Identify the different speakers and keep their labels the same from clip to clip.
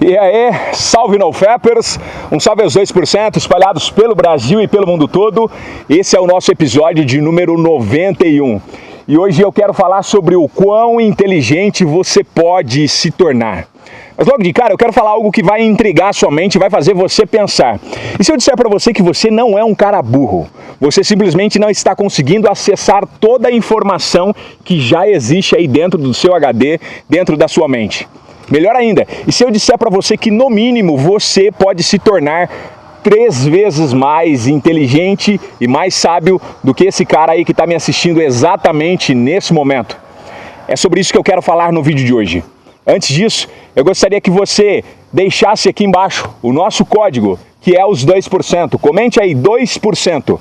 Speaker 1: E aí, salve NoFappers, um salve aos 2% espalhados pelo Brasil e pelo mundo todo. Esse é o nosso episódio de número 91. E hoje eu quero falar sobre o quão inteligente você pode se tornar. Mas logo de cara eu quero falar algo que vai intrigar a sua mente e vai fazer você pensar. E se eu disser para você que você não é um cara burro? Você simplesmente não está conseguindo acessar toda a informação que já existe aí dentro do seu HD, dentro da sua mente. Melhor ainda, e se eu disser para você que no mínimo você pode se tornar 3 vezes mais inteligente e mais sábio do que esse cara aí que está me assistindo exatamente nesse momento? É sobre isso que eu quero falar no vídeo de hoje. Antes disso, eu gostaria que você deixasse aqui embaixo o nosso código, que é os 2%. Comente aí, 2%.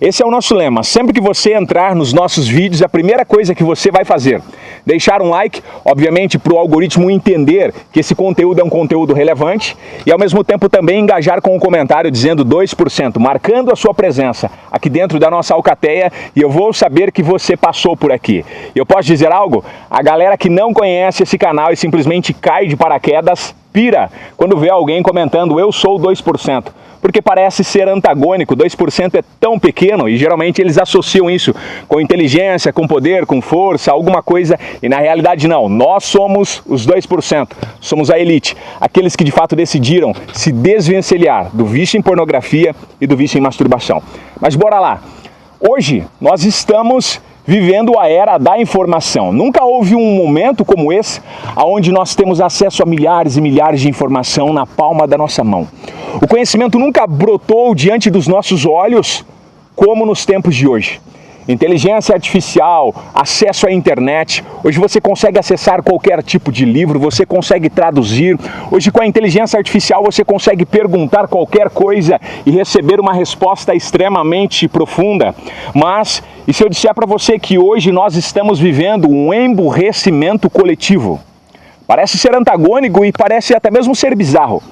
Speaker 1: Esse é o nosso lema. Sempre que você entrar nos nossos vídeos, a primeira coisa que você vai fazer, deixar um like, obviamente para o algoritmo entender que esse conteúdo é um conteúdo relevante, e ao mesmo tempo também engajar com um comentário dizendo 2%, marcando a sua presença aqui dentro da nossa alcateia, e eu vou saber que você passou por aqui. E eu posso dizer algo? A galera que não conhece esse canal e simplesmente cai de paraquedas, pira quando vê alguém comentando eu sou 2%, porque parece ser antagônico. 2% é tão pequeno e geralmente eles associam isso com inteligência, com poder, com força, alguma coisa, e na realidade não, nós somos os 2%, somos a elite, aqueles que de fato decidiram se desvencilhar do vício em pornografia e do vício em masturbação. Mas bora lá, hoje nós estamos vivendo a era da informação. Nunca houve um momento como esse, onde nós temos acesso a milhares e milhares de informação na palma da nossa mão. O conhecimento nunca brotou diante dos nossos olhos como nos tempos de hoje. Inteligência artificial, acesso à internet, hoje você consegue acessar qualquer tipo de livro, você consegue traduzir, hoje com a inteligência artificial você consegue perguntar qualquer coisa e receber uma resposta extremamente profunda. Mas, e se eu disser para você que hoje nós estamos vivendo um emburrecimento coletivo? Parece ser antagônico e parece até mesmo ser bizarro.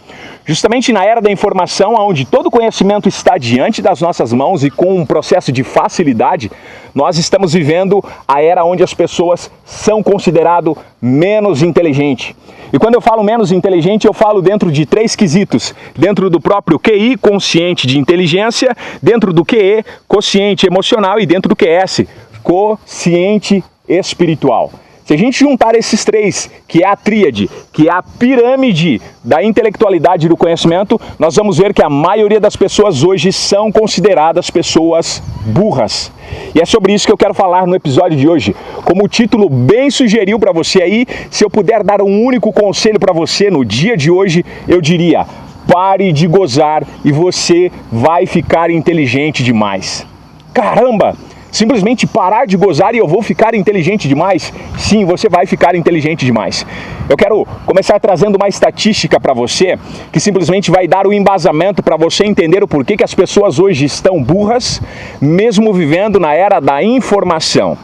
Speaker 1: Justamente na era da informação, onde todo conhecimento está diante das nossas mãos e com um processo de facilidade, nós estamos vivendo a era onde as pessoas são consideradas menos inteligentes. E quando eu falo menos inteligente, eu falo dentro de 3 quesitos. Dentro do próprio QI, consciente de inteligência, dentro do QE, consciente emocional, e dentro do QS, consciente espiritual. Se a gente juntar esses 3, que é a tríade, que é a pirâmide da intelectualidade e do conhecimento, nós vamos ver que a maioria das pessoas hoje são consideradas pessoas burras. E é sobre isso que eu quero falar no episódio de hoje. Como o título bem sugeriu para você aí, se eu puder dar um único conselho para você no dia de hoje, eu diria: pare de gozar e você vai ficar inteligente demais. Caramba! Simplesmente parar de gozar e eu vou ficar inteligente demais? Sim, você vai ficar inteligente demais. Eu quero começar trazendo uma estatística para você, que simplesmente vai dar o embasamento para você entender o porquê que as pessoas hoje estão burras, mesmo vivendo na era da informação.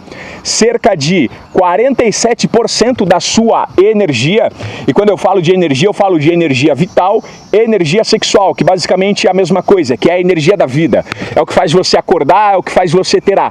Speaker 1: Cerca de 47% da sua energia, e quando eu falo de energia, eu falo de energia vital, energia sexual, que basicamente é a mesma coisa, que é a energia da vida. É o que faz você acordar, é o que faz você ter a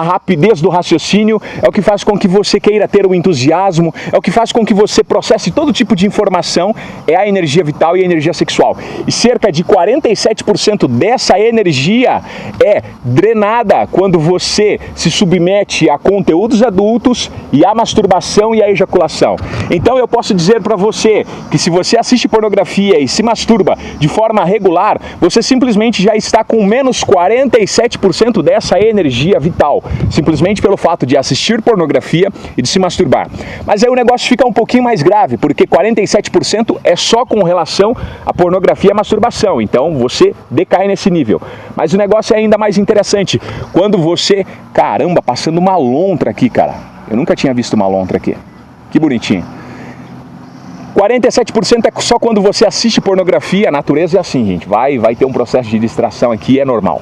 Speaker 1: rapidez do raciocínio, é o que faz com que você queira ter o entusiasmo, é o que faz com que você processe todo tipo de informação, é a energia vital e a energia sexual. E cerca de 47% dessa energia é drenada quando você se submete a conteúdos adultos e a masturbação e a ejaculação. Então eu posso dizer para você que se você assiste pornografia e se masturba de forma regular, você simplesmente já está com menos 47% dessa energia vital, simplesmente pelo fato de assistir pornografia e de se masturbar. Mas aí o negócio fica um pouquinho mais grave, porque 47% é só com relação à pornografia e à masturbação, então você decai nesse nível. Mas o negócio é ainda mais interessante, quando você, caramba, passando uma lontra aqui, cara, eu nunca tinha visto uma lontra aqui, que bonitinho. 47% é só quando você assiste pornografia. A natureza é assim, gente, vai ter um processo de distração aqui, é normal.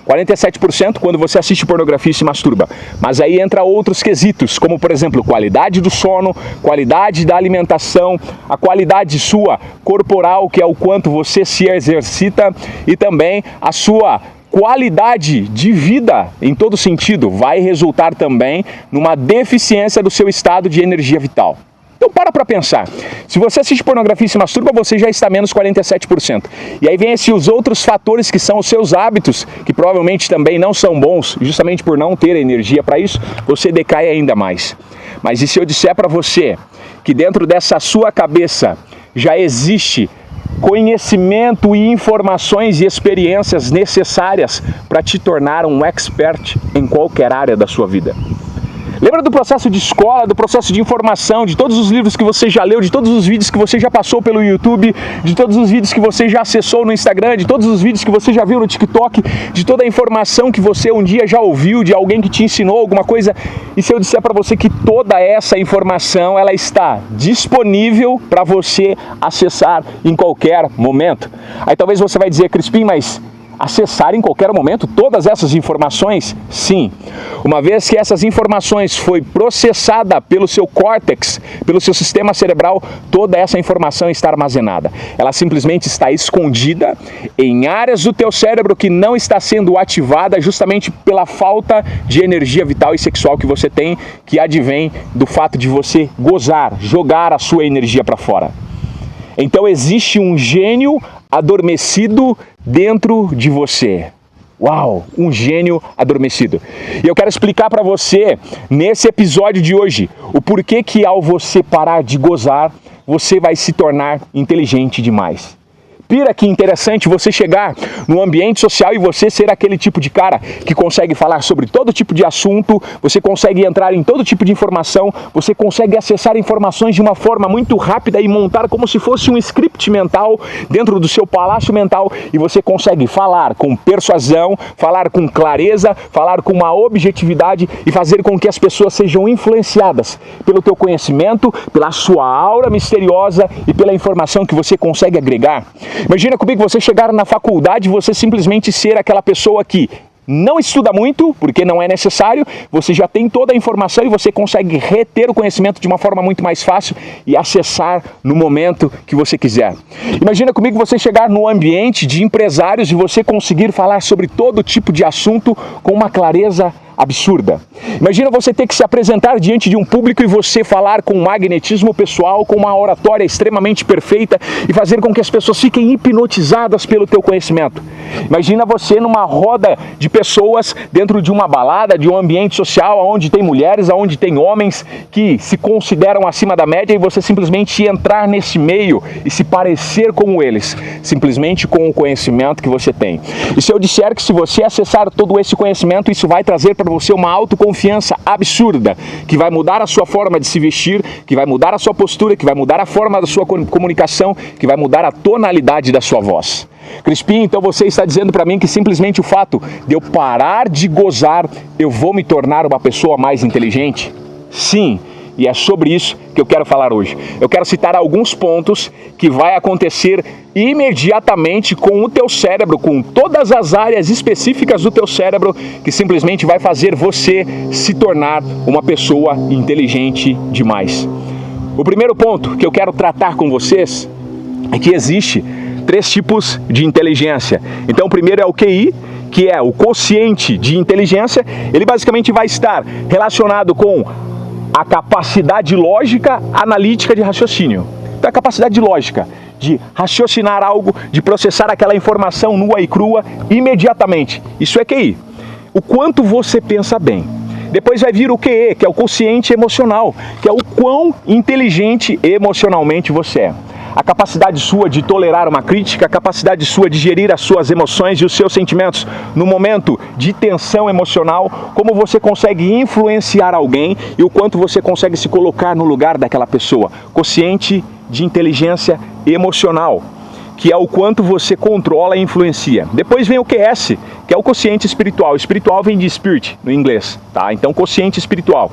Speaker 1: 47% quando você assiste pornografia e se masturba. Mas aí entra outros quesitos, como por exemplo, qualidade do sono, qualidade da alimentação, a qualidade sua corporal, que é o quanto você se exercita, e também a sua qualidade de vida em todo sentido vai resultar também numa deficiência do seu estado de energia vital. Então para pensar. Se você assiste pornografia e se masturba, você já está menos 47%. E aí vem os outros fatores que são os seus hábitos, que provavelmente também não são bons, justamente por não ter energia para isso, você decai ainda mais. Mas e se eu disser para você que dentro dessa sua cabeça já existe conhecimento e informações e experiências necessárias para te tornar um expert em qualquer área da sua vida? Lembra do processo de escola, do processo de informação, de todos os livros que você já leu, de todos os vídeos que você já passou pelo YouTube, de todos os vídeos que você já acessou no Instagram, de todos os vídeos que você já viu no TikTok, de toda a informação que você um dia já ouviu, de alguém que te ensinou alguma coisa? E se eu disser para você que toda essa informação ela está disponível para você acessar em qualquer momento? Aí talvez você vai dizer, Crispim, mas acessar em qualquer momento todas essas informações? Sim. Uma vez que essas informações foi processada pelo seu córtex, pelo seu sistema cerebral, toda essa informação está armazenada. Ela simplesmente está escondida em áreas do teu cérebro que não está sendo ativada justamente pela falta de energia vital e sexual que você tem, que advém do fato de você gozar, jogar a sua energia para fora. Então existe um gênio adormecido dentro de você. Uau, um gênio adormecido. E eu quero explicar para você, nesse episódio de hoje, o porquê que ao você parar de gozar, você vai se tornar inteligente demais. Pira que interessante você chegar no ambiente social e você ser aquele tipo de cara que consegue falar sobre todo tipo de assunto, você consegue entrar em todo tipo de informação, você consegue acessar informações de uma forma muito rápida e montar como se fosse um script mental dentro do seu palácio mental, e você consegue falar com persuasão, falar com clareza, falar com uma objetividade e fazer com que as pessoas sejam influenciadas pelo teu conhecimento, pela sua aura misteriosa e pela informação que você consegue agregar. Imagina comigo você chegar na faculdade e você simplesmente ser aquela pessoa que não estuda muito, porque não é necessário, você já tem toda a informação e você consegue reter o conhecimento de uma forma muito mais fácil e acessar no momento que você quiser. Imagina comigo você chegar no ambiente de empresários e você conseguir falar sobre todo tipo de assunto com uma clareza absurda. Imagina você ter que se apresentar diante de um público e você falar com um magnetismo pessoal, com uma oratória extremamente perfeita e fazer com que as pessoas fiquem hipnotizadas pelo teu conhecimento. Imagina você numa roda de pessoas dentro de uma balada, de um ambiente social onde tem mulheres, onde tem homens que se consideram acima da média, e você simplesmente entrar nesse meio e se parecer como eles, simplesmente com o conhecimento que você tem. E se eu disser que se você acessar todo esse conhecimento, isso vai trazer para você uma autoconfiança absurda, que vai mudar a sua forma de se vestir, que vai mudar a sua postura, que vai mudar a forma da sua comunicação, que vai mudar a tonalidade da sua voz. Crispim, então você está dizendo para mim que simplesmente o fato de eu parar de gozar, eu vou me tornar uma pessoa mais inteligente? Sim. E é sobre isso que eu quero falar hoje. Eu quero citar alguns pontos que vai acontecer imediatamente com o teu cérebro, com todas as áreas específicas do teu cérebro, que simplesmente vai fazer você se tornar uma pessoa inteligente demais. O primeiro ponto que eu quero tratar com vocês é que existe 3 tipos de inteligência. Então o primeiro é o QI, que é o quociente de inteligência. Ele basicamente vai estar relacionado com a capacidade lógica analítica de raciocínio. Então a capacidade lógica de raciocinar algo, de processar aquela informação nua e crua imediatamente. Isso é QI. O quanto você pensa bem. Depois vai vir o QE, que é o quociente emocional, que é o quão inteligente emocionalmente você é. A capacidade sua de tolerar uma crítica, a capacidade sua de gerir as suas emoções e os seus sentimentos no momento de tensão emocional, como você consegue influenciar alguém e o quanto você consegue se colocar no lugar daquela pessoa. Quociente de inteligência emocional, que é o quanto você controla e influencia. Depois vem o QS, que é o quociente espiritual. Espiritual vem de spirit, no inglês, tá? Então, quociente espiritual,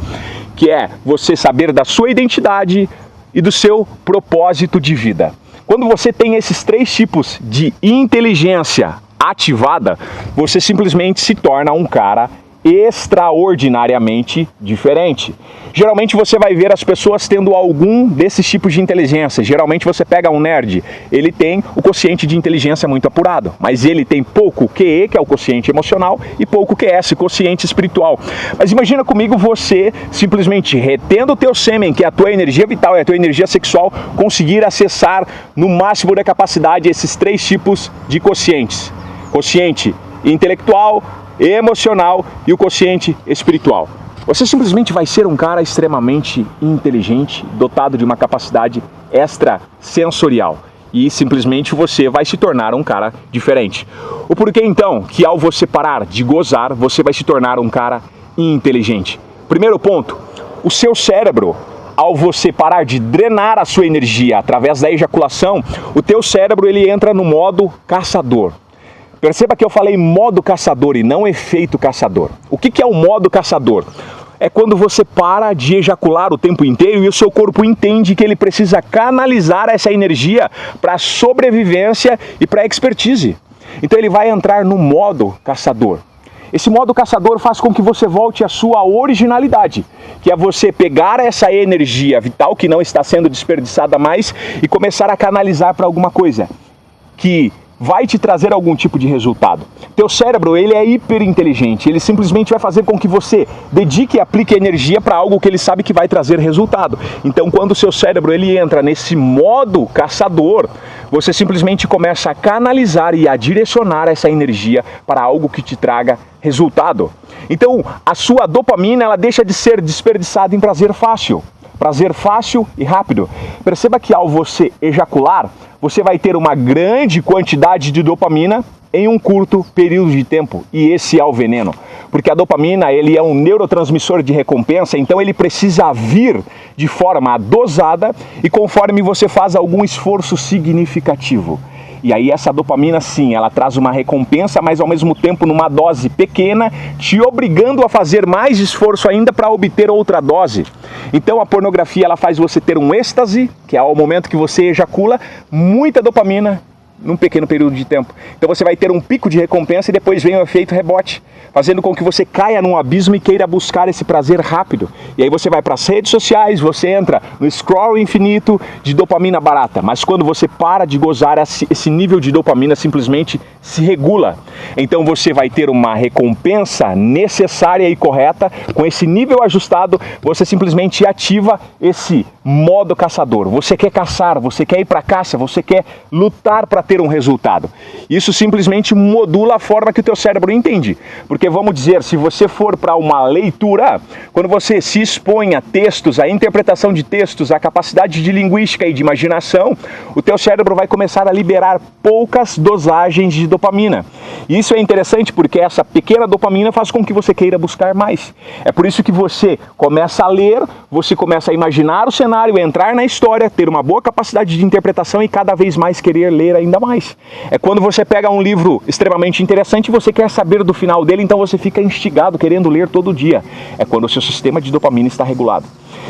Speaker 1: que é você saber da sua identidade e do seu propósito de vida. Quando você tem esses 3 tipos de inteligência ativada, você simplesmente se torna um cara extraordinariamente diferente. Geralmente você vai ver as pessoas tendo algum desses tipos de inteligência. Geralmente você pega um nerd, ele tem o quociente de inteligência muito apurado, mas ele tem pouco QE, que é o quociente emocional, e pouco QS, quociente espiritual. Mas imagina comigo você simplesmente retendo o teu sêmen, que é a tua energia vital e a tua energia sexual, conseguir acessar no máximo da capacidade esses 3 tipos de quocientes. Quociente intelectual, emocional e o quociente espiritual. Você simplesmente vai ser um cara extremamente inteligente, dotado de uma capacidade extrasensorial. E simplesmente você vai se tornar um cara diferente. O porquê então que ao você parar de gozar, você vai se tornar um cara inteligente? Primeiro ponto, o seu cérebro, ao você parar de drenar a sua energia através da ejaculação, o teu cérebro ele entra no modo caçador. Perceba que eu falei modo caçador e não efeito caçador. O que é o modo caçador? É quando você para de ejacular o tempo inteiro e o seu corpo entende que ele precisa canalizar essa energia para a sobrevivência e para a expertise. Então ele vai entrar no modo caçador. Esse modo caçador faz com que você volte à sua originalidade, que é você pegar essa energia vital que não está sendo desperdiçada mais e começar a canalizar para alguma coisa que vai te trazer algum tipo de resultado. Teu cérebro, ele é hiperinteligente, ele simplesmente vai fazer com que você dedique e aplique energia para algo que ele sabe que vai trazer resultado. Então, quando o seu cérebro ele entra nesse modo caçador, você simplesmente começa a canalizar e a direcionar essa energia para algo que te traga resultado. Então, a sua dopamina, ela deixa de ser desperdiçada em prazer fácil e rápido. Perceba que ao você ejacular, você vai ter uma grande quantidade de dopamina em um curto período de tempo. E esse é o veneno. Porque a dopamina ele é um neurotransmissor de recompensa, então ele precisa vir de forma dosada e conforme você faz algum esforço significativo. E aí essa dopamina sim, ela traz uma recompensa, mas ao mesmo tempo numa dose pequena, te obrigando a fazer mais esforço ainda para obter outra dose. Então a pornografia ela faz você ter um êxtase, que é o momento que você ejacula, muita dopamina num pequeno período de tempo. Então você vai ter um pico de recompensa e depois vem o efeito rebote, fazendo com que você caia num abismo e queira buscar esse prazer rápido. E aí você vai para as redes sociais, você entra no scroll infinito de dopamina barata. Mas quando você para de gozar, esse nível de dopamina simplesmente se regula. Então você vai ter uma recompensa necessária e correta. Com esse nível ajustado, você simplesmente ativa esse modo caçador. Você quer caçar, você quer ir para a caça, você quer lutar para ter um resultado. Isso simplesmente modula a forma que o teu cérebro entende. Porque vamos dizer, se você for para uma leitura, quando você se expõe a textos, a interpretação de textos, a capacidade de linguística e de imaginação, o teu cérebro vai começar a liberar poucas dosagens de dopamina. E isso é interessante porque essa pequena dopamina faz com que você queira buscar mais. É por isso que você começa a ler, você começa a imaginar o cenário, entrar na história, ter uma boa capacidade de interpretação e cada vez mais querer ler ainda mais. É quando você pega um livro extremamente interessante e você quer saber do final dele, então você fica instigado querendo ler todo dia. É quando o seu sistema de dopamina está regulado.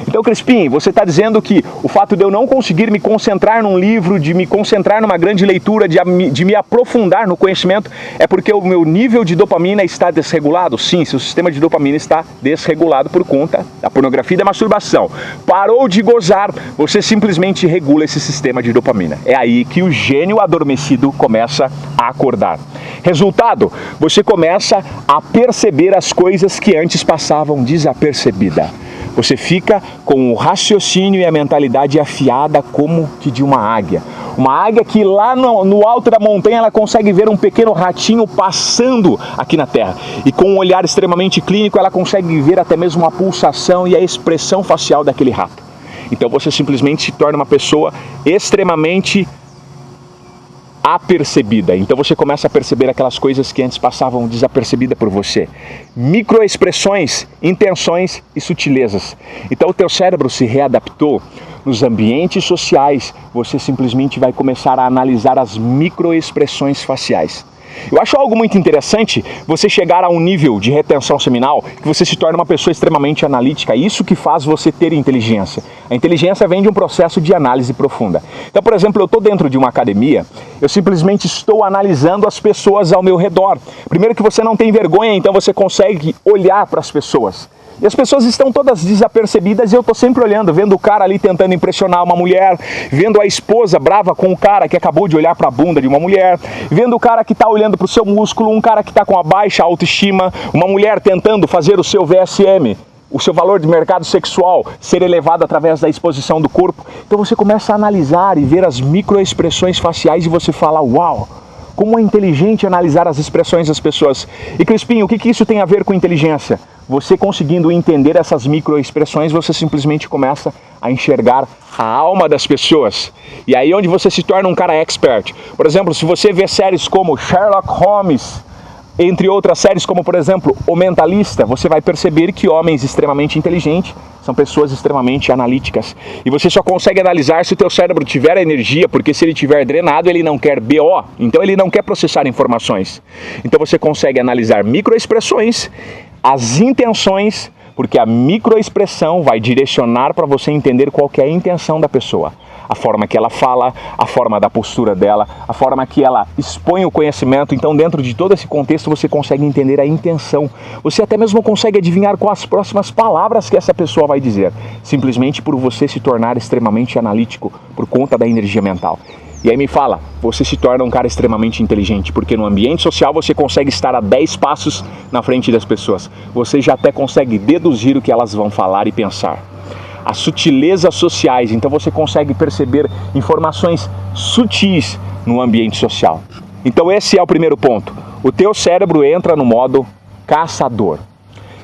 Speaker 1: Então, Crispim, você está dizendo que o fato de eu não conseguir me concentrar num livro, de me concentrar numa grande leitura, de me aprofundar no conhecimento, é porque o meu nível de dopamina está desregulado? Sim, seu sistema de dopamina está desregulado por conta da pornografia e da masturbação. Parou de gozar, você simplesmente regula esse sistema de dopamina. É aí que o gênio adormecido começa a acordar. Resultado, você começa a perceber as coisas que antes passavam desapercebida. Você fica com o raciocínio e a mentalidade afiada como que de uma águia. Uma águia que lá no alto da montanha ela consegue ver um pequeno ratinho passando aqui na terra. E com um olhar extremamente clínico ela consegue ver até mesmo a pulsação e a expressão facial daquele rato. Então você simplesmente se torna uma pessoa extremamente apercebida. Então você começa a perceber aquelas coisas que antes passavam desapercebidas por você. Microexpressões, intenções e sutilezas. Então o teu cérebro se readaptou. Nos ambientes sociais, você simplesmente vai começar a analisar as microexpressões faciais. Eu acho algo muito interessante você chegar a um nível de retenção seminal que você se torna uma pessoa extremamente analítica. Isso que faz você ter inteligência. A inteligência vem de um processo de análise profunda. Então, por exemplo, eu estou dentro de uma academia, eu simplesmente estou analisando as pessoas ao meu redor. Primeiro que você não tem vergonha, então você consegue olhar para as pessoas. E as pessoas estão todas desapercebidas e eu estou sempre olhando, vendo o cara ali tentando impressionar uma mulher, vendo a esposa brava com o cara que acabou de olhar para a bunda de uma mulher, vendo o cara que está olhando para o seu músculo, um cara que está com a baixa autoestima, uma mulher tentando fazer o seu VSM, o seu valor de mercado sexual ser elevado através da exposição do corpo. Então você começa a analisar e ver as microexpressões faciais e você fala, uau, como é inteligente analisar as expressões das pessoas. E Crispim, o que isso tem a ver com inteligência? Você conseguindo entender essas microexpressões, você simplesmente começa a enxergar a alma das pessoas. E aí onde você se torna um cara expert. Por exemplo, se você vê séries como Sherlock Holmes, entre outras séries como, por exemplo, O Mentalista, você vai perceber que homens extremamente inteligentes são pessoas extremamente analíticas. E você só consegue analisar se o teu cérebro tiver energia, porque se ele tiver drenado, ele não quer BO, então ele não quer processar informações. Então você consegue analisar microexpressões, as intenções, porque a microexpressão vai direcionar para você entender qual que é a intenção da pessoa. A forma que ela fala, a forma da postura dela, a forma que ela expõe o conhecimento. Então, dentro de todo esse contexto, você consegue entender a intenção. Você até mesmo consegue adivinhar quais as próximas palavras que essa pessoa vai dizer, simplesmente por você se tornar extremamente analítico por conta da energia mental. E aí me fala, você se torna um cara extremamente inteligente, porque no ambiente social você consegue estar a 10 passos na frente das pessoas. Você já até consegue deduzir o que elas vão falar e pensar. As sutilezas sociais, então você consegue perceber informações sutis no ambiente social. Então esse é o primeiro ponto. O teu cérebro entra no modo caçador.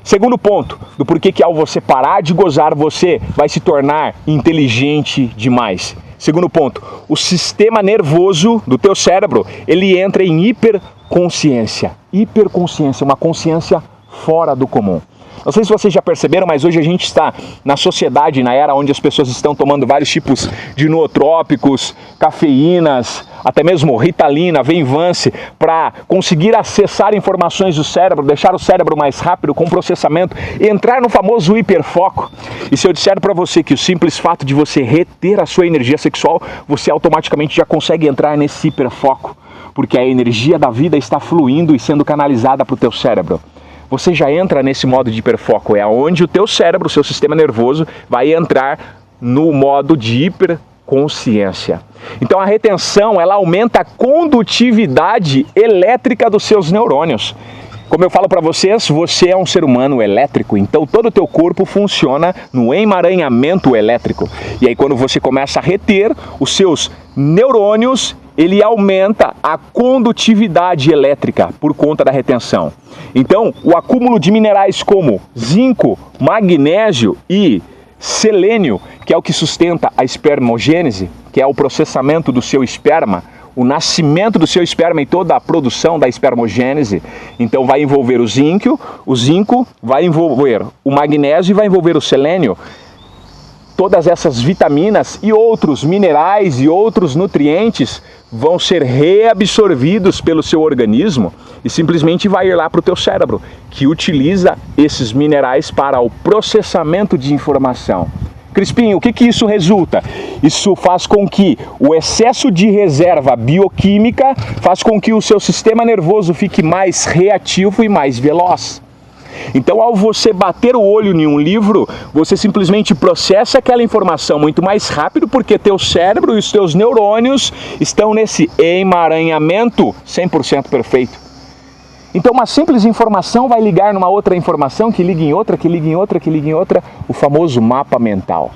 Speaker 1: Segundo ponto, do porquê que ao você parar de gozar, você vai se tornar inteligente demais. Segundo ponto, o sistema nervoso do teu cérebro, ele entra em hiperconsciência. Hiperconsciência, uma consciência fora do comum. Não sei se vocês já perceberam, mas hoje a gente está na sociedade, na era onde as pessoas estão tomando vários tipos de nootrópicos, cafeínas, até mesmo Ritalina, Venvance, para conseguir acessar informações do cérebro, deixar o cérebro mais rápido com processamento, entrar no famoso hiperfoco. E se eu disser para você que o simples fato de você reter a sua energia sexual, você automaticamente já consegue entrar nesse hiperfoco, porque a energia da vida está fluindo e sendo canalizada para o teu cérebro. Você já entra nesse modo de hiperfoco, é onde o teu cérebro, o seu sistema nervoso, vai entrar no modo de hiperconsciência. Então a retenção, ela aumenta a condutividade elétrica dos seus neurônios. Como eu falo para vocês, você é um ser humano elétrico, então todo o teu corpo funciona no emaranhamento elétrico. E aí quando você começa a reter os seus neurônios, ele aumenta a condutividade elétrica por conta da retenção. Então, o acúmulo de minerais como zinco, magnésio e selênio, que é o que sustenta a espermogênese, que é o processamento do seu esperma, o nascimento do seu esperma e toda a produção da espermogênese, então vai envolver o zinco vai envolver o magnésio e vai envolver o selênio. Todas essas vitaminas e outros minerais e outros nutrientes vão ser reabsorvidos pelo seu organismo e simplesmente vai ir lá para o teu cérebro, que utiliza esses minerais para o processamento de informação. Crispim, o que isso resulta? Isso faz com que o excesso de reserva bioquímica faz com que o seu sistema nervoso fique mais reativo e mais veloz. Então, ao você bater o olho em um livro, você simplesmente processa aquela informação muito mais rápido, porque teu cérebro e os teus neurônios estão nesse emaranhamento 100% perfeito. Então, uma simples informação vai ligar numa outra informação, que liga em outra, que liga em outra, que liga em outra, o famoso mapa mental.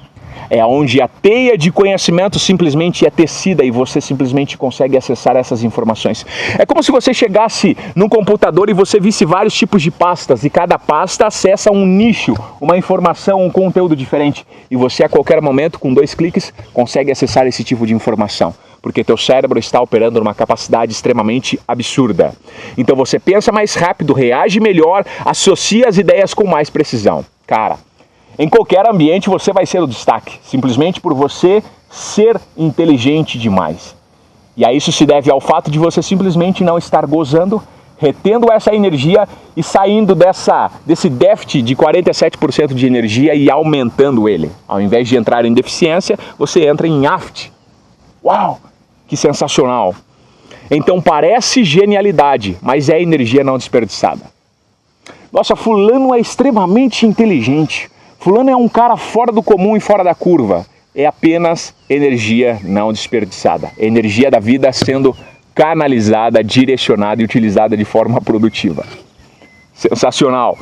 Speaker 1: É onde a teia de conhecimento simplesmente é tecida e você simplesmente consegue acessar essas informações. É como se você chegasse num computador e você visse vários tipos de pastas e cada pasta acessa um nicho, uma informação, um conteúdo diferente. E você a qualquer momento, com 2 cliques, consegue acessar esse tipo de informação. Porque teu cérebro está operando numa capacidade extremamente absurda. Então você pensa mais rápido, reage melhor, associa as ideias com mais precisão. Cara, em qualquer ambiente você vai ser o destaque, simplesmente por você ser inteligente demais. E aí isso se deve ao fato de você simplesmente não estar gozando, retendo essa energia e saindo desse déficit de 47% de energia e aumentando ele. Ao invés de entrar em deficiência, você entra em aft. Uau, que sensacional! Então parece genialidade, mas é energia não desperdiçada. Nossa, fulano é extremamente inteligente. Fulano é um cara fora do comum e fora da curva. É apenas energia não desperdiçada. Energia da vida sendo canalizada, direcionada e utilizada de forma produtiva. Sensacional.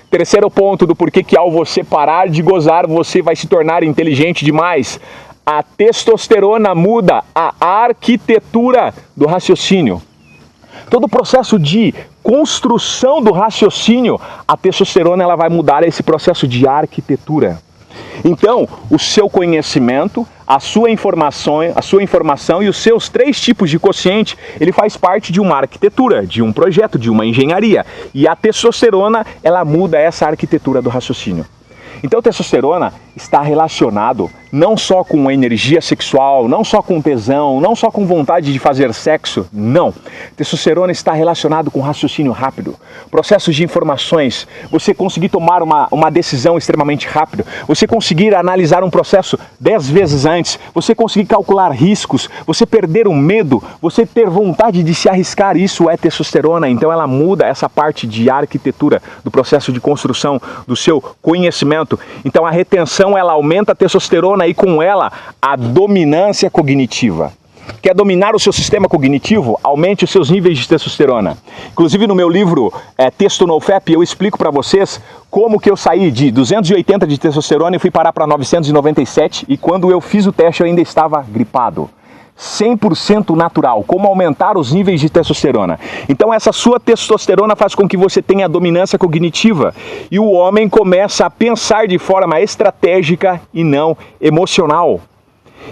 Speaker 1: Terceiro ponto do porquê que ao você parar de gozar, você vai se tornar inteligente demais. A testosterona muda a arquitetura do raciocínio. Todo o processo de construção do raciocínio, a testosterona ela vai mudar esse processo de arquitetura. Então, o seu conhecimento, a sua informação e os seus 3 tipos de quociente, ele faz parte de uma arquitetura, de um projeto, de uma engenharia. E a testosterona, ela muda essa arquitetura do raciocínio. Então, a testosterona está relacionado não só com energia sexual, não só com tesão, não só com vontade de fazer sexo, não. Testosterona está relacionado com raciocínio rápido, processos de informações, você conseguir tomar uma decisão extremamente rápido, você conseguir analisar um processo 10 vezes antes, você conseguir calcular riscos, você perder o medo, você ter vontade de se arriscar, isso é testosterona. Então ela muda essa parte de arquitetura do processo de construção do seu conhecimento. Então a retenção ela aumenta a testosterona e com ela a dominância cognitiva. Quer dominar o seu sistema cognitivo? Aumente os seus níveis de testosterona. Inclusive no meu livro Testo No Fap, eu explico para vocês como que eu saí de 280 de testosterona e fui parar para 997 e quando eu fiz o teste eu ainda estava gripado. 100% natural, como aumentar os níveis de testosterona. Então essa sua testosterona faz com que você tenha dominância cognitiva e o homem começa a pensar de forma estratégica e não emocional.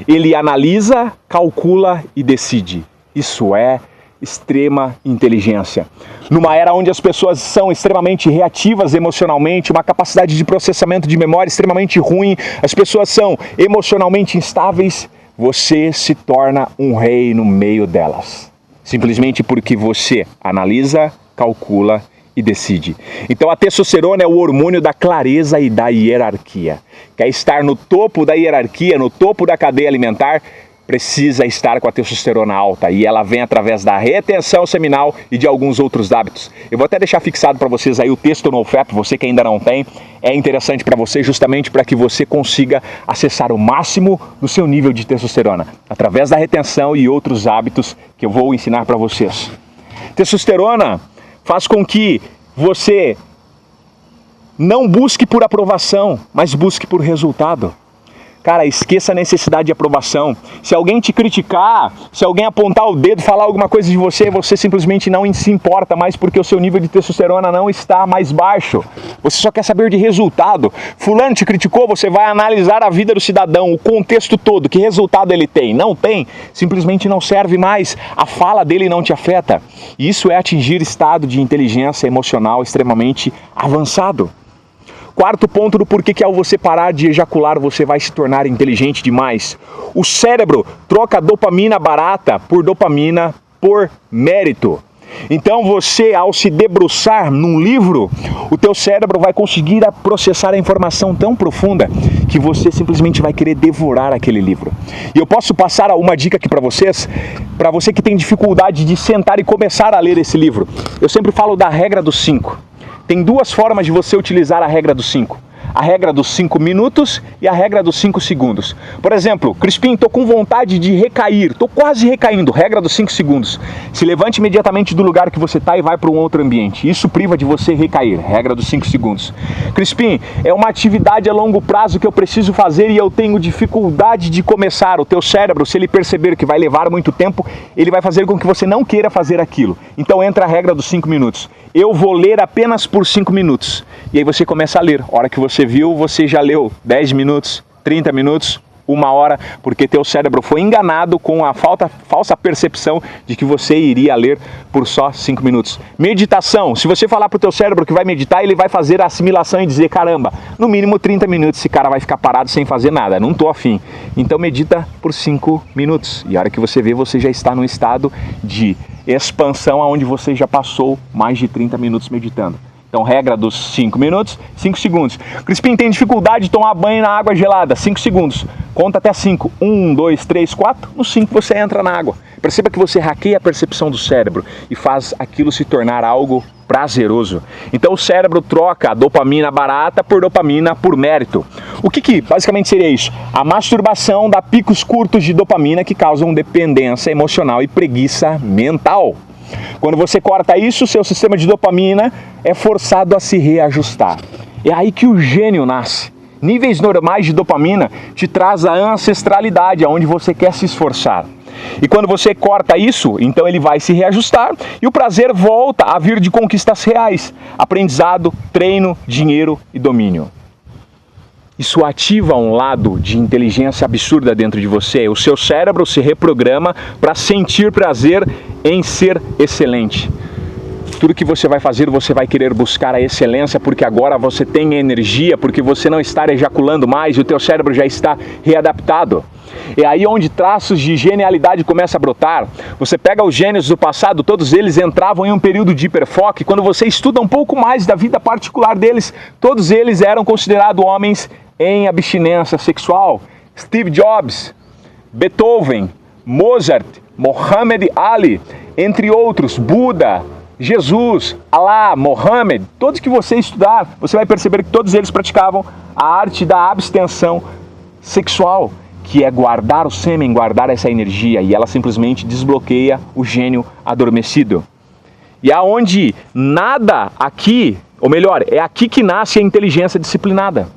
Speaker 1: Ele analisa, calcula e decide. Isso é extrema inteligência. Numa era onde as pessoas são extremamente reativas emocionalmente, uma capacidade de processamento de memória extremamente ruim, as pessoas são emocionalmente instáveis, você se torna um rei no meio delas. Simplesmente porque você analisa, calcula e decide. Então a testosterona é o hormônio da clareza e da hierarquia. Quer estar no topo da hierarquia, no topo da cadeia alimentar, precisa estar com a testosterona alta e ela vem através da retenção seminal e de alguns outros hábitos. Eu vou até deixar fixado para vocês aí o Testo No Fap, você que ainda não tem, é interessante para você justamente para que você consiga acessar o máximo do seu nível de testosterona, através da retenção e outros hábitos que eu vou ensinar para vocês. Testosterona faz com que você não busque por aprovação, mas busque por resultado. Cara, esqueça a necessidade de aprovação. Se alguém te criticar, se alguém apontar o dedo, falar alguma coisa de você, você simplesmente não se importa mais porque o seu nível de testosterona não está mais baixo. Você só quer saber de resultado. Fulano te criticou, você vai analisar a vida do cidadão, o contexto todo, que resultado ele tem. Não tem, simplesmente não serve mais. A fala dele não te afeta. Isso é atingir estado de inteligência emocional extremamente avançado. Quarto ponto do porquê que ao você parar de ejacular, você vai se tornar inteligente demais. O cérebro troca dopamina barata por dopamina por mérito. Então você, ao se debruçar num livro, o teu cérebro vai conseguir processar a informação tão profunda que você simplesmente vai querer devorar aquele livro. E eu posso passar uma dica aqui para você que tem dificuldade de sentar e começar a ler esse livro. Eu sempre falo da regra dos 5. Tem 2 formas de você utilizar a regra dos 5. A regra dos 5 minutos e a regra dos 5 segundos. Por exemplo, Crispim, tô com vontade de recair, tô quase recaindo, regra dos 5 segundos. Se levante imediatamente do lugar que você está e vai para um outro ambiente. Isso priva de você recair, regra dos 5 segundos. Crispim, é uma atividade a longo prazo que eu preciso fazer e eu tenho dificuldade de começar. O teu cérebro, se ele perceber que vai levar muito tempo, ele vai fazer com que você não queira fazer aquilo. Então entra a regra dos 5 minutos. Eu vou ler apenas por 5 minutos. E aí você começa a ler. A hora que você viu, você já leu 10 minutos, 30 minutos, 1 hora, porque teu cérebro foi enganado com a falsa percepção de que você iria ler por só 5 minutos. Meditação. Se você falar para o teu cérebro que vai meditar, ele vai fazer a assimilação e dizer, caramba, no mínimo 30 minutos esse cara vai ficar parado sem fazer nada, não tô afim. Então medita por 5 minutos. E a hora que você vê, você já está num estado de expansão, onde você já passou mais de 30 minutos meditando. Então, regra dos 5 minutos, 5 segundos. Crispim, tem dificuldade de tomar banho na água gelada? 5 segundos. Conta até 5. 1, 2, 3, 4. No 5 você entra na água. Perceba que você hackeia a percepção do cérebro e faz aquilo se tornar algo prazeroso. Então o cérebro troca a dopamina barata por dopamina por mérito. O que basicamente seria isso? A masturbação dá picos curtos de dopamina que causam dependência emocional e preguiça mental. Quando você corta isso, seu sistema de dopamina é forçado a se reajustar. É aí que o gênio nasce. Níveis normais de dopamina te traz a ancestralidade, aonde você quer se esforçar. E quando você corta isso, então ele vai se reajustar e o prazer volta a vir de conquistas reais. Aprendizado, treino, dinheiro e domínio. Isso ativa um lado de inteligência absurda dentro de você. O seu cérebro se reprograma para sentir prazer em ser excelente. Tudo que você vai fazer, você vai querer buscar a excelência, porque agora você tem energia, porque você não está ejaculando mais e o teu cérebro já está readaptado. É aí onde traços de genialidade começam a brotar. Você pega os gênios do passado, todos eles entravam em um período de hiperfoco, e quando você estuda um pouco mais da vida particular deles, todos eles eram considerados homens em abstinência sexual. Steve Jobs, Beethoven, Mozart, Muhammad Ali, entre outros, Buda, Jesus, Allah, Mohammed, todos que você estudar, você vai perceber que todos eles praticavam a arte da abstenção sexual, que é guardar o sêmen, guardar essa energia, e ela simplesmente desbloqueia o gênio adormecido. E aonde nada aqui, ou melhor, é aqui que nasce a inteligência disciplinada.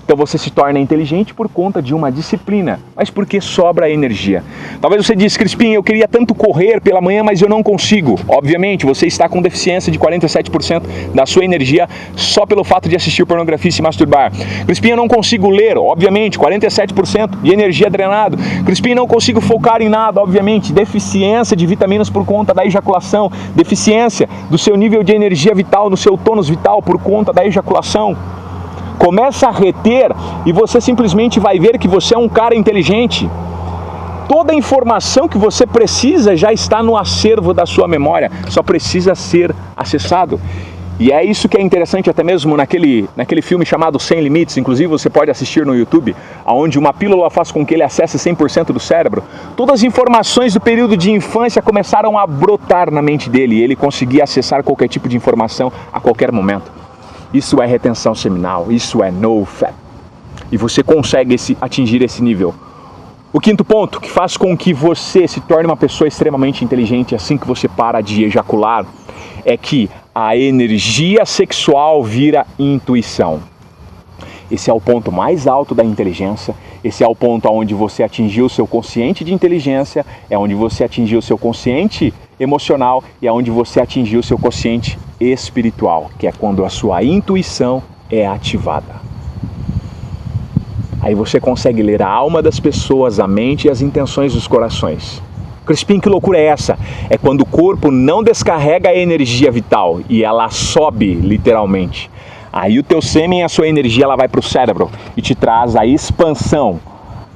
Speaker 1: Então você se torna inteligente por conta de uma disciplina, mas porque sobra energia. Talvez você diz, Crispim, eu queria tanto correr pela manhã, mas eu não consigo. Obviamente, você está com deficiência de 47% da sua energia só pelo fato de assistir pornografia e se masturbar. Crispim, eu não consigo ler. Obviamente, 47% de energia drenado. Crispim, não consigo focar em nada. Obviamente, deficiência de vitaminas por conta da ejaculação. Deficiência do seu nível de energia vital, no seu tônus vital por conta da ejaculação. Começa a reter e você simplesmente vai ver que você é um cara inteligente. Toda a informação que você precisa já está no acervo da sua memória, só precisa ser acessado. E é isso que é interessante até mesmo naquele filme chamado Sem Limites, inclusive você pode assistir no YouTube, onde uma pílula faz com que ele acesse 100% do cérebro. Todas as informações do período de infância começaram a brotar na mente dele e ele conseguia acessar qualquer tipo de informação a qualquer momento. Isso é retenção seminal, isso é NoFap. E você consegue atingir esse nível. O quinto ponto, que faz com que você se torne uma pessoa extremamente inteligente assim que você para de ejacular, é que a energia sexual vira intuição. Esse é o ponto mais alto da inteligência, esse é o ponto onde você atingiu o seu consciente de inteligência, é onde você atingiu o seu consciente emocional e é onde você atingiu o seu consciente espiritual, que é quando a sua intuição é ativada. Aí você consegue ler a alma das pessoas, a mente e as intenções dos corações. Crispim, que loucura é essa? É quando o corpo não descarrega a energia vital e ela sobe literalmente. Aí o teu sêmen, a sua energia, ela vai para o cérebro e te traz a expansão,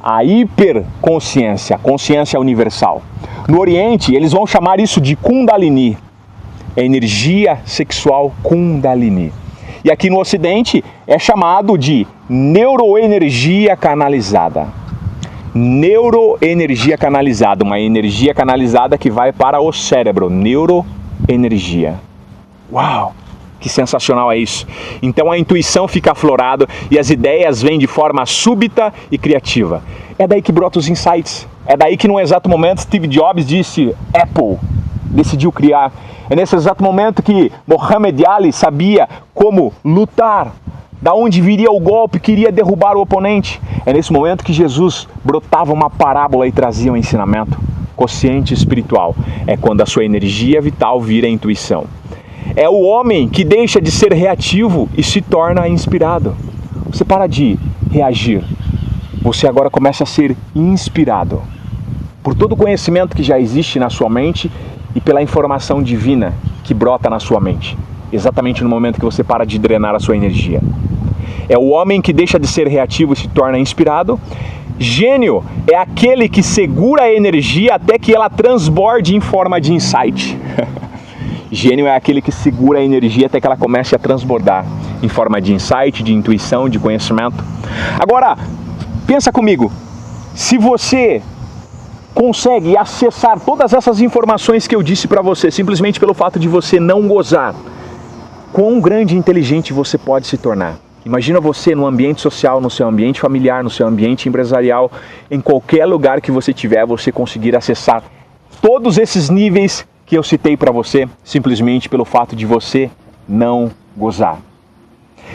Speaker 1: a hiperconsciência, a consciência universal. No Oriente, eles vão chamar isso de Kundalini, é energia sexual Kundalini. E aqui no Ocidente é chamado de neuroenergia canalizada. Neuroenergia canalizada, uma energia canalizada que vai para o cérebro, neuroenergia. Uau! Que sensacional é isso. Então a intuição fica aflorada e as ideias vêm de forma súbita e criativa. É daí que brotam os insights. É daí que num exato momento Steve Jobs disse Apple, decidiu criar. É nesse exato momento que Muhammad Ali sabia como lutar, da onde viria o golpe que iria derrubar o oponente. É nesse momento que Jesus brotava uma parábola e trazia um ensinamento. Consciente espiritual. É quando a sua energia vital vira intuição. É o homem que deixa de ser reativo e se torna inspirado. Você para de reagir você agora começa a ser inspirado por todo o conhecimento que já existe na sua mente e pela informação divina que brota na sua mente, exatamente no momento que você para de drenar a sua energia. É o homem que deixa de ser reativo e se torna inspirado. Gênio é aquele que segura a energia até que ela transborde em forma de insight. Gênio é aquele que segura a energia até que ela comece a transbordar em forma de insight, de intuição, de conhecimento. Agora, pensa comigo, se você consegue acessar todas essas informações que eu disse para você, simplesmente pelo fato de você não gozar, quão grande e inteligente você pode se tornar. Imagina você no ambiente social, no seu ambiente familiar, no seu ambiente empresarial, em qualquer lugar que você tiver, você conseguir acessar todos esses níveis que eu citei para você, simplesmente pelo fato de você não gozar.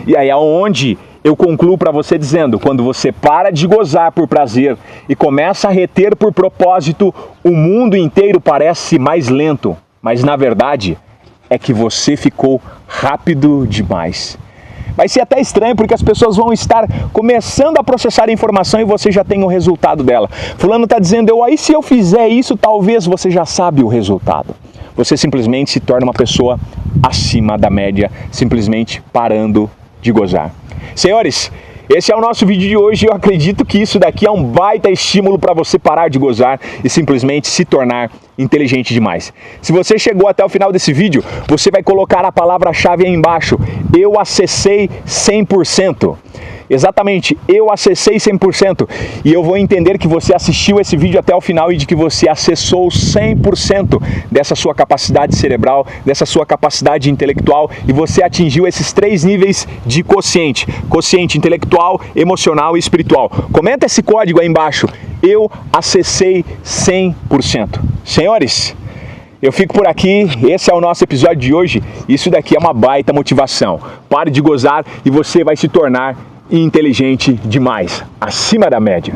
Speaker 1: E aí é onde eu concluo para você dizendo, quando você para de gozar por prazer e começa a reter por propósito, o mundo inteiro parece mais lento, mas na verdade é que você ficou rápido demais. Vai ser até estranho porque as pessoas vão estar começando a processar a informação e você já tem o resultado dela. Fulano está dizendo, aí se eu fizer isso, talvez você já sabe o resultado. Você simplesmente se torna uma pessoa acima da média, simplesmente parando de gozar. Senhores, esse é o nosso vídeo de hoje e eu acredito que isso daqui é um baita estímulo para você parar de gozar e simplesmente se tornar inteligente demais. Se você chegou até o final desse vídeo, você vai colocar a palavra-chave aí embaixo. Eu acessei 100%. Exatamente, eu acessei 100%. E eu vou entender que você assistiu esse vídeo até o final e de que você acessou 100% dessa sua capacidade cerebral, dessa sua capacidade intelectual e você atingiu esses 3 níveis de quociente. Quociente intelectual, emocional e espiritual. Comenta esse código aí embaixo. Eu acessei 100%. Senhores, eu fico por aqui, esse é o nosso episódio de hoje. Isso daqui é uma baita motivação. Pare de gozar e você vai se tornar inteligente demais, acima da média.